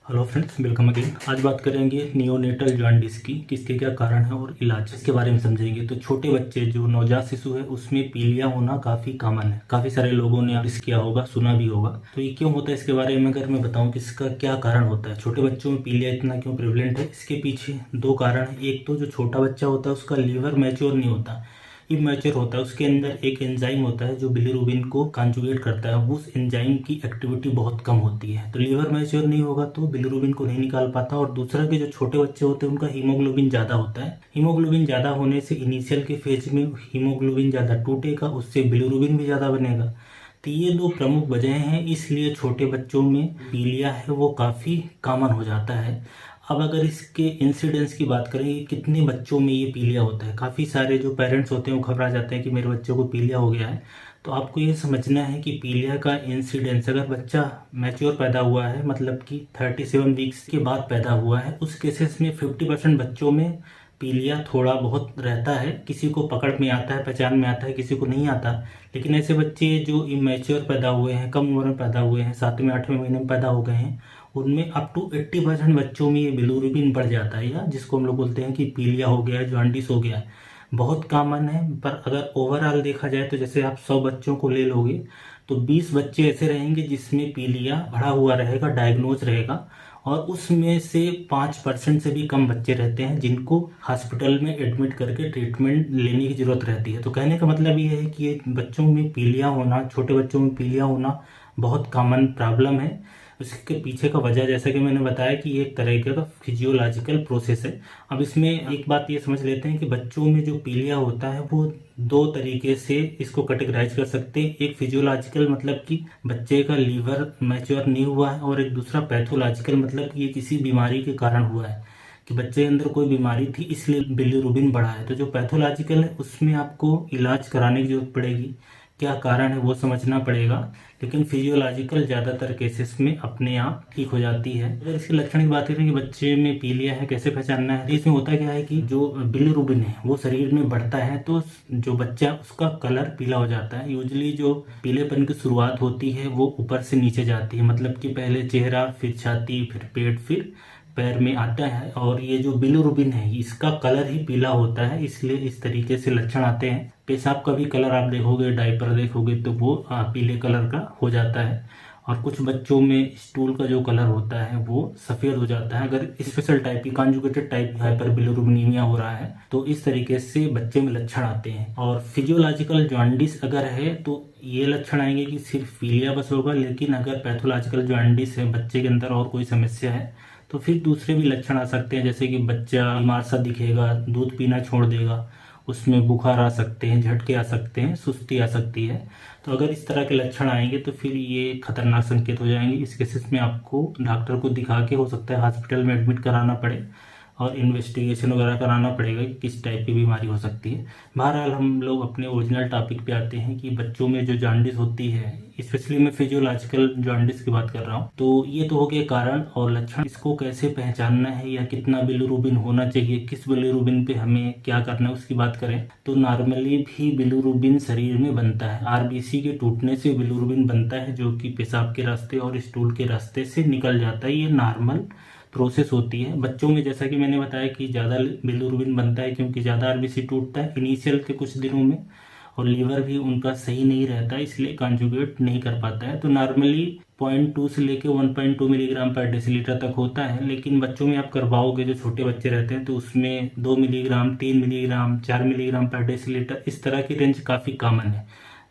Hello friends, welcome again. आज बात करेंगे नियोनेटल जॉन्डिस की, किसके क्या कारण है और इलाज, इसके बारे में समझेंगे। तो छोटे बच्चे जो नवजात शिशु है उसमें पीलिया होना काफ़ी कॉमन है। काफ़ी सारे लोगों ने इस किया होगा, सुना भी होगा। तो ये क्यों होता है इसके बारे में अगर मैं बताऊं कि इसका क्या कारण होता है, छोटे बच्चों में पीलिया इतना क्यों प्रेवलेंट है, इसके पीछे दो कारण है। एक तो जो छोटा बच्चा होता है उसका लीवर मैच्योर नहीं होता, इमैच्योर होता है। उसके अंदर एक एंजाइम होता है जो बिलीरुबिन को कॉन्जुगेट करता है, उस एंजाइम की एक्टिविटी बहुत कम होती है। तो लीवर मैच्योर नहीं होगा तो बिलीरुबिन को नहीं निकाल पाता। और दूसरा कि जो छोटे बच्चे होते हैं उनका हीमोग्लोबिन ज़्यादा होता है। हीमोग्लोबिन ज़्यादा होने से इनिशियल के फेज में हीमोग्लोबिन ज़्यादा टूटेगा, उससे बिलीरुबिन भी ज़्यादा बनेगा। तो ये दो प्रमुख वजह हैं, इसलिए छोटे बच्चों में पीलिया है वो काफ़ी कॉमन हो जाता है। अब अगर इसके इंसिडेंस की बात करें कि कितने बच्चों में ये पीलिया होता है, काफ़ी सारे जो पेरेंट्स होते हैं वो घबरा जाते हैं कि मेरे बच्चों को पीलिया हो गया है। तो आपको ये समझना है कि पीलिया का इंसिडेंस, अगर बच्चा मैच्योर पैदा हुआ है मतलब कि 37 वीक्स के बाद पैदा हुआ है, उस केसेस में 50% बच्चों में पीलिया थोड़ा बहुत रहता है। किसी को पकड़ में आता है, पहचान में आता है, किसी को नहीं आता। लेकिन ऐसे बच्चे जो इमेच्योर पैदा हुए हैं, कम उम्र में पैदा हुए हैं, 7वें 8वें महीने में पैदा हो गए हैं, उनमें अप टू 80% बच्चों में ये बिलीरुबिन बढ़ जाता है, या जिसको हम लोग बोलते हैं कि पीलिया हो गया है, जॉन्डिस हो गया है। बहुत कॉमन है। पर अगर ओवरऑल देखा जाए तो जैसे आप 100 बच्चों को ले लोगे तो 20 बच्चे ऐसे रहेंगे जिसमें पीलिया बढ़ा हुआ रहेगा, डायग्नोज रहेगा। और उसमें से 5% से भी कम बच्चे रहते हैं जिनको हॉस्पिटल में एडमिट करके ट्रीटमेंट लेने की ज़रूरत रहती है। तो कहने का मतलब ये है कि ये बच्चों में पीलिया होना, छोटे बच्चों में पीलिया होना बहुत कॉमन प्रॉब्लम है। उसके पीछे का वजह जैसा कि मैंने बताया कि ये एक तरह का फिजियोलॉजिकल प्रोसेस है। अब इसमें एक बात ये समझ लेते हैं कि बच्चों में जो पीलिया होता है वो दो तरीके से इसको कैटेगराइज कर सकते हैं। एक फिजियोलॉजिकल मतलब कि बच्चे का लीवर मैच्योर नहीं हुआ है, और एक दूसरा पैथोलॉजिकल मतलब कि ये किसी बीमारी के कारण हुआ है, कि बच्चे के अंदर कोई बीमारी थी इसलिए बिलीरुबिन बढ़ा है। तो जो पैथोलॉजिकल है उसमें आपको इलाज कराने की जरूरत पड़ेगी, क्या कारण है वो समझना पड़ेगा। लेकिन फिजियोलॉजिकल ज़्यादातर केसेस में अपने आप ठीक हो जाती है। अगर इसके लक्षण की बात करें कि बच्चे में पीलिया है, कैसे पहचानना है, इसमें होता क्या है कि जो बिलीरुबिन है वो शरीर में बढ़ता है तो जो बच्चा उसका कलर पीला हो जाता है। यूजली जो पीलेपन की शुरुआत होती है वो ऊपर से नीचे जाती है, मतलब कि पहले चेहरा, फिर छाती, फिर पेट, फिर पैर में आता है। और ये जो बिलीरुबिन है इसका कलर ही पीला होता है, इसलिए इस तरीके से लक्षण आते हैं। पेशाब का भी कलर आप देखोगे, डायपर देखोगे तो वो पीले कलर का हो जाता है। और कुछ बच्चों में स्टूल का जो कलर होता है वो सफ़ेद हो जाता है। अगर स्पेशल टाइप की कॉन्जुगेटेड टाइप हाइपर बिलीरुबिनीमिया हो रहा है तो इस तरीके से बच्चे में लक्षण आते हैं। और फिजियोलॉजिकल जॉन्डिस अगर है तो ये लक्षण आएंगे कि सिर्फ पीलिया बस होगा। लेकिन अगर पैथोलॉजिकल जॉन्डिस है, बच्चे के अंदर और कोई समस्या है, तो फिर दूसरे भी लक्षण आ सकते हैं, जैसे कि बच्चा बीमार सा दिखेगा, दूध पीना छोड़ देगा, उसमें बुखार आ सकते हैं, झटके आ सकते हैं, सुस्ती आ सकती है। तो अगर इस तरह के लक्षण आएंगे तो फिर ये खतरनाक संकेत हो जाएंगे। इस केसेस में आपको डॉक्टर को दिखा के, हो सकता है हॉस्पिटल में एडमिट कराना पड़े और इन्वेस्टिगेशन वगैरह कराना पड़ेगा कि किस टाइप की बीमारी हो सकती है। बहरहाल हम लोग अपने ओरिजिनल टॉपिक पे आते हैं कि बच्चों में जो जॉन्डिस होती है, स्पेशली मैं फिजियोलॉजिकल जॉन्डिस की बात कर रहा हूँ। तो ये तो हो गए कारण और लक्षण। इसको कैसे पहचानना है या कितना बिलीरुबिन होना चाहिए, किस बिलीरुबिन पे हमें क्या करना है, उसकी बात करें तो नॉर्मली भी बिलीरुबिन शरीर में बनता है। आरबीसी के टूटने से बिलीरुबिन बनता है जो कि पेशाब के रास्ते और स्टूल के रास्ते से निकल जाता है। ये नॉर्मल प्रोसेस होती है। बच्चों में जैसा कि मैंने बताया कि ज़्यादा बिलीरुबिन बनता है क्योंकि ज़्यादा आरबीसी टूटता है इनिशियल के कुछ दिनों में, और लीवर भी उनका सही नहीं रहता इसलिए कॉन्जुगेट नहीं कर पाता है। तो नॉर्मली 0.2 से लेके 1.2 मिलीग्राम पर डेसीलीटर तक होता है। लेकिन बच्चों में आप करवाओगे, जो छोटे बच्चे रहते हैं, तो उसमें 2 मिलीग्राम, 3 मिलीग्राम, 4 मिलीग्राम पर डेसीलीटर, इस तरह की रेंज काफ़ी कॉमन है।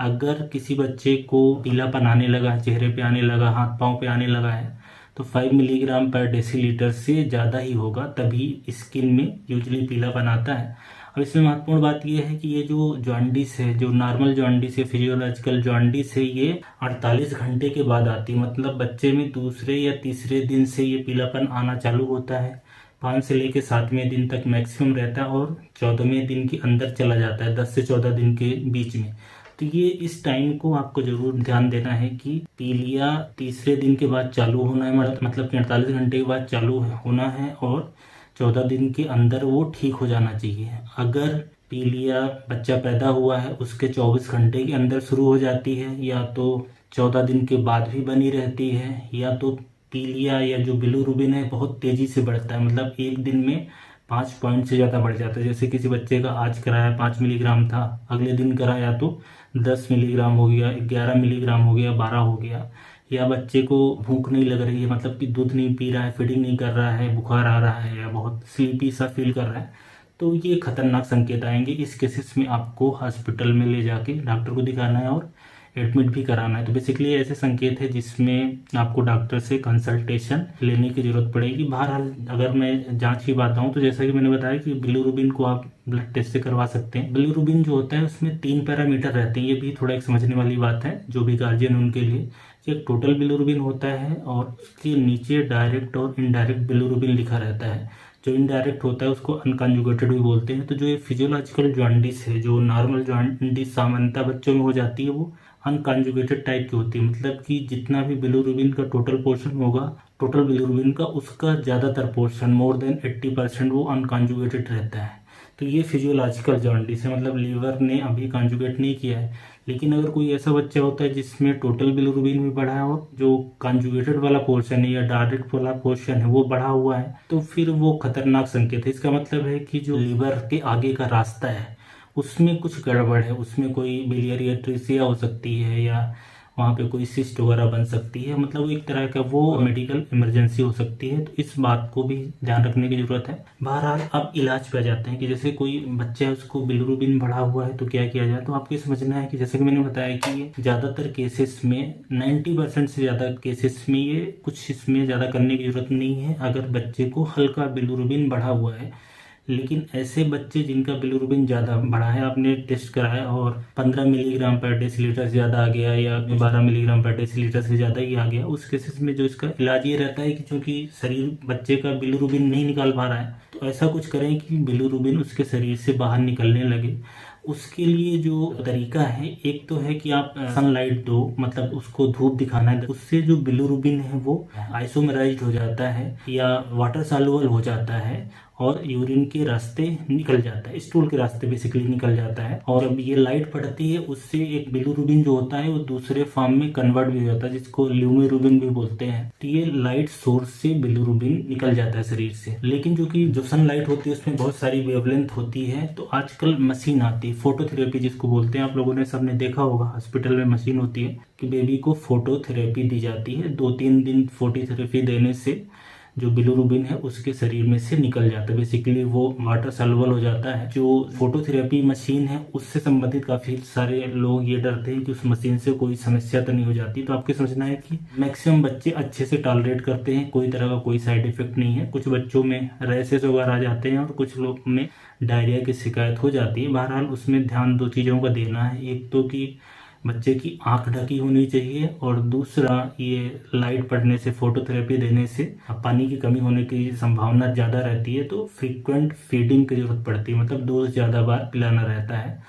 अगर किसी बच्चे को पीलापन आने लगा, चेहरे पे आने लगा, हाथ पाँव पे आने लगा है, तो 5 मिलीग्राम पर डेसीलीटर से ज़्यादा ही होगा, तभी स्किन में यूजली पीलापन आता है। अब इसमें महत्वपूर्ण बात यह है कि ये जो जॉन्डिस है, जो नॉर्मल जॉन्डिस है, फिजियोलॉजिकल जॉन्डिस है, ये 48 घंटे के बाद आती है। मतलब बच्चे में दूसरे या तीसरे दिन से ये पीलापन आना चालू होता है, 5 से लेकर 7वें दिन तक मैक्सिमम रहता है, और 14वें दिन के अंदर चला जाता है, 10 से 14 दिन के बीच में। तो ये इस टाइम को आपको जरूर ध्यान देना है कि पीलिया तीसरे दिन के बाद चालू होना है, मतलब कि 48 घंटे के बाद चालू होना है, और 14 दिन के अंदर वो ठीक हो जाना चाहिए। अगर पीलिया बच्चा पैदा हुआ है उसके 24 घंटे के अंदर शुरू हो जाती है, या तो 14 दिन के बाद भी बनी रहती है, या तो पीलिया या जो बिलिरुबिन है बहुत तेज़ी से बढ़ता है, मतलब एक दिन में 5 पॉइंट से ज़्यादा बढ़ जाता है। जैसे किसी बच्चे का आज कराया 5 मिलीग्राम था, अगले दिन कराया तो 10 मिलीग्राम हो गया, 11 मिलीग्राम हो गया, 12 हो गया। या बच्चे को भूख नहीं लग रही है, मतलब कि दूध नहीं पी रहा है, फीडिंग नहीं कर रहा है, बुखार आ रहा है या बहुत स्लीपी सा फील कर रहा है, तो ये खतरनाक संकेत आएंगे। इस केसेस में आपको हॉस्पिटल में ले जाके डॉक्टर को दिखाना है और एडमिट भी कराना है। तो बेसिकली ऐसे संकेत है जिसमें आपको डॉक्टर से कंसल्टेशन लेने की जरूरत पड़ेगी। बहरहाल अगर मैं जांच की बात आऊँ तो जैसा कि मैंने बताया कि बिलिरुबिन को आप ब्लड टेस्ट से करवा सकते हैं। बिलिरुबिन जो होता है उसमें 3 पैरामीटर रहते हैं, ये भी थोड़ा एक समझने वाली बात है जो भी गार्जियन उनके लिए। एक टोटल बिलिरुबिन होता है और उसके नीचे डायरेक्ट और इनडायरेक्ट बिलिरुबिन लिखा रहता है। जो इनडायरेक्ट होता है उसको अनकॉन्जुगेटेड भी बोलते हैं। तो जो ये फिजियोलॉजिकल जॉन्डिस है, जो नॉर्मल जॉन्डिस सामान्यतः बच्चों में हो जाती है, वो अनकॉन्जुगेटेड टाइप की होती है। मतलब कि जितना भी बिलिरुबिन का टोटल पोर्शन होगा, टोटल बिलिरुबिन का उसका ज़्यादातर पोर्शन मोर देन 80% वो अनकॉन्जुगेटेड रहता है। तो ये फिजियोलॉजिकल जॉन्डिस है, मतलब लीवर ने अभी कॉन्जुगेट नहीं किया है। लेकिन अगर कोई ऐसा बच्चा होता है जिसमें टोटल बिलिरुबिन भी बढ़ा है और जो कॉन्जुगेटेड वाला पोर्शन है या डायरेक्ट वाला पोर्शन है वो बढ़ा हुआ है, तो फिर वो खतरनाक संकेत है। इसका मतलब है कि जो लीवर के आगे का रास्ता है उसमें कुछ गड़बड़ है, उसमें कोई बिलियरी एट्रीसिया हो सकती है या वहाँ पे कोई सिस्ट वगैरह बन सकती है, मतलब एक तरह का वो मेडिकल इमरजेंसी हो सकती है। तो इस बात को भी ध्यान रखने की जरूरत है। बहरहाल अब इलाज पे आ जाते हैं कि जैसे कोई बच्चा है उसको बिलिरुबिन बढ़ा हुआ है तो क्या किया जाए। तो आपको समझना है कि जैसे कि मैंने बताया कि ज़्यादातर केसेस में 90% से ज़्यादा केसेस में ये कुछ इसमें ज़्यादा करने की जरूरत नहीं है अगर बच्चे को हल्का बिलिरुबिन बढ़ा हुआ है। लेकिन ऐसे बच्चे जिनका बिलिरुबिन ज़्यादा बढ़ा है, आपने टेस्ट कराया और 15 मिलीग्राम पर डेसीलीटर से ज़्यादा आ गया या 12 मिलीग्राम पर डेसीलीटर से ज़्यादा ही आ गया, उस केसेस में जो इसका इलाज ये रहता है कि चूँकि शरीर बच्चे का बिलिरुबिन नहीं निकाल पा रहा है, तो ऐसा कुछ करें कि बिलिरुबिन उसके शरीर से बाहर निकलने लगे। उसके लिए जो तरीका है, एक तो है कि आप सनलाइट दो, मतलब उसको धूप दिखाना है, उससे जो बिलिरुबिन है वो आइसोमराइज्ड हो जाता है या वाटर सॉल्युबल हो जाता है और यूरिन के रास्ते निकल जाता है, स्टूल के रास्ते बेसिकली निकल जाता है। और अब ये लाइट पड़ती है उससे एक बिलिरुबिन जो होता है वो दूसरे फॉर्म में कन्वर्ट भी हो जाता है, जिसको ल्यूमिरुबिन भी बोलते हैं। तो ये लाइट सोर्स से बिलिरुबिन निकल जाता है शरीर से। लेकिन जो सनलाइट होती है उसमें बहुत सारी वेवलेंथ होती है, तो आजकल मशीन आती है फोटोथेरेपी जिसको बोलते हैं। आप लोगों ने सबने देखा होगा हॉस्पिटल में मशीन होती है कि बेबी को फोटोथेरेपी दी जाती है। 2-3 दिन फोटोथेरेपी देने से जो बिलिरुबिन है उसके शरीर में से निकल जाता है, बेसिकली वो वाटर सॉल्युबल हो जाता है। जो फोटोथेरेपी मशीन है उससे संबंधित काफ़ी सारे लोग ये डरते हैं कि उस मशीन से कोई समस्या तो नहीं हो जाती। तो आपको समझना है कि मैक्सिमम बच्चे अच्छे से टॉलरेट करते हैं, कोई तरह का कोई साइड इफेक्ट नहीं है। कुछ बच्चों में रैशेस वगैरह आ जाते हैं और कुछ लोग में डायरिया की शिकायत हो जाती है। बहरहाल उसमें ध्यान 2 चीज़ों का देना है, एक तो कि बच्चे की आंख ढकी होनी चाहिए और दूसरा ये लाइट पड़ने से, फोटोथेरेपी देने से पानी की कमी होने की संभावना ज़्यादा रहती है, तो फ्रीक्वेंट फीडिंग की जरूरत पड़ती है, मतलब 2 से ज़्यादा बार पिलाना रहता है।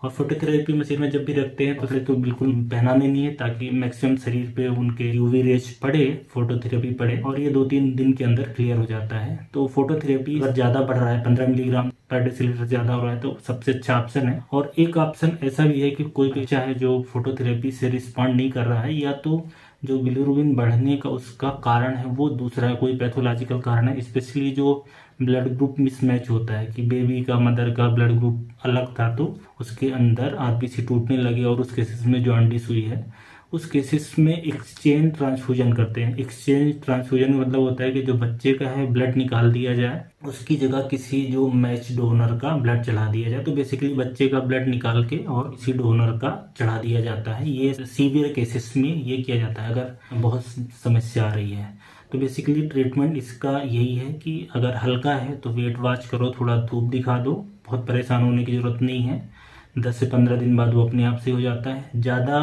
और फोटोथेरेपी मशीन में जब भी रखते हैं तो फिर तो बिल्कुल पहनाने नहीं है, ताकि मैक्सिमम शरीर पे उनके यूवी रेज पड़े, फोटोथेरेपी पड़े, और ये 2-3 दिन के अंदर क्लियर हो जाता है। तो फोटोथेरेपी अगर ज़्यादा बढ़ रहा है, 15 मिलीग्राम पर डेसीलीटर ज़्यादा हो रहा है, तो सबसे अच्छा ऑप्शन है। और एक ऑप्शन ऐसा भी है कि कोई बच्चा है जो फोटोथेरेपी से रिस्पॉन्ड नहीं कर रहा है, या तो जो बिलिरुबिन बढ़ने का उसका कारण है वो दूसरा है, कोई पैथोलॉजिकल कारण है, स्पेशली जो ब्लड ग्रुप मिसमैच होता है कि बेबी का मदर का ब्लड ग्रुप अलग था तो उसके अंदर आरबीसी टूटने लगे और उस केसेस में जॉन्डिस हुई है। उस केसेस में एक्सचेंज ट्रांसफ्यूजन करते हैं। एक्सचेंज ट्रांसफ्यूजन का मतलब होता है कि जो बच्चे का है ब्लड निकाल दिया जाए, उसकी जगह किसी जो मैच डोनर का ब्लड चढ़ा दिया जाए। तो बेसिकली बच्चे का ब्लड निकाल के और किसी डोनर का चढ़ा दिया जाता है। ये सीवियर केसेस में ये किया जाता है अगर बहुत समस्या आ रही है। तो बेसिकली ट्रीटमेंट इसका यही है कि अगर हल्का है तो वेट वॉच करो, थोड़ा धूप दिखा दो, बहुत परेशान होने की ज़रूरत नहीं है। 10 से 15 दिन बाद वो अपने आप से हो जाता है। ज़्यादा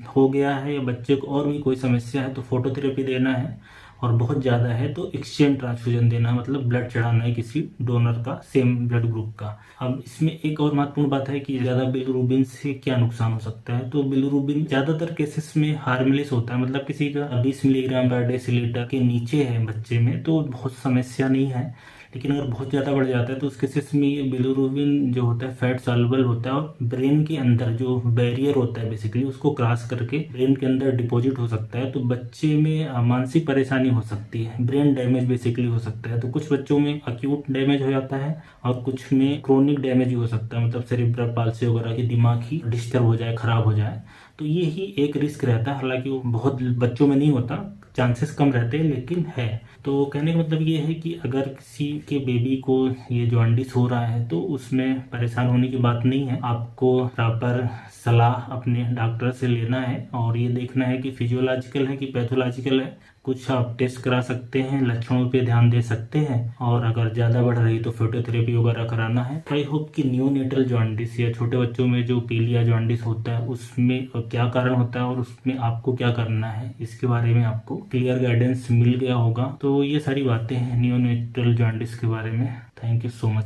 हो गया है या बच्चे को और भी कोई समस्या है तो फोटोथेरेपी देना है, और बहुत ज़्यादा है तो एक्सचेंज ट्रांसफ्यूजन देना है, मतलब ब्लड चढ़ाना है किसी डोनर का सेम ब्लड ग्रुप का। अब इसमें एक और महत्वपूर्ण बात है कि ज़्यादा बिलिरुबिन से क्या नुकसान हो सकता है। तो बिलिरुबिन ज़्यादातर केसेस में हार्मलेस होता है, मतलब किसी का 20 मिलीग्राम पर डेसीलीटर के नीचे है बच्चे में तो बहुत समस्या नहीं है। लेकिन अगर बहुत ज़्यादा बढ़ जाता है तो उस केसेस में ये बिलिरुबिन जो होता है फैट सॉल्युबल होता है और ब्रेन के अंदर जो बैरियर होता है बेसिकली उसको क्रॉस करके ब्रेन के अंदर डिपॉजिट हो सकता है। तो बच्चे में मानसिक परेशानी हो सकती है, ब्रेन डैमेज बेसिकली हो सकता है। तो कुछ बच्चों में अक्यूट डैमेज हो जाता है और कुछ में क्रोनिक डैमेज भी हो सकता है, मतलब सेरिब्रल पाल्सी वगैरह की दिमाग ही डिस्टर्ब हो जाए, खराब हो जाए। तो ये ही एक रिस्क रहता है, हालांकि वो बहुत बच्चों में नहीं होता, चांसेस कम रहते हैं, लेकिन है। तो कहने का मतलब ये है कि अगर किसी के बेबी को ये जॉन्डिस हो रहा है तो उसमें परेशान होने की बात नहीं है। आपको प्रॉपर सलाह अपने डॉक्टर से लेना है और ये देखना है कि फिजियोलॉजिकल है कि पैथोलॉजिकल है। कुछ आप टेस्ट करा सकते हैं, लक्षणों पे ध्यान दे सकते हैं, और अगर ज़्यादा बढ़ रही तो फोटोथेरेपी वगैरह कराना है। आई होप कि नियोनेटल जॉन्डिस या छोटे बच्चों में जो पीलिया जॉन्डिस होता है उसमें क्या कारण होता है और उसमें आपको क्या करना है, इसके बारे में आपको क्लियर गाइडेंस मिल गया होगा। तो ये सारी बातें हैं नियोनेटल जॉन्डिस के बारे में। Thank you so much.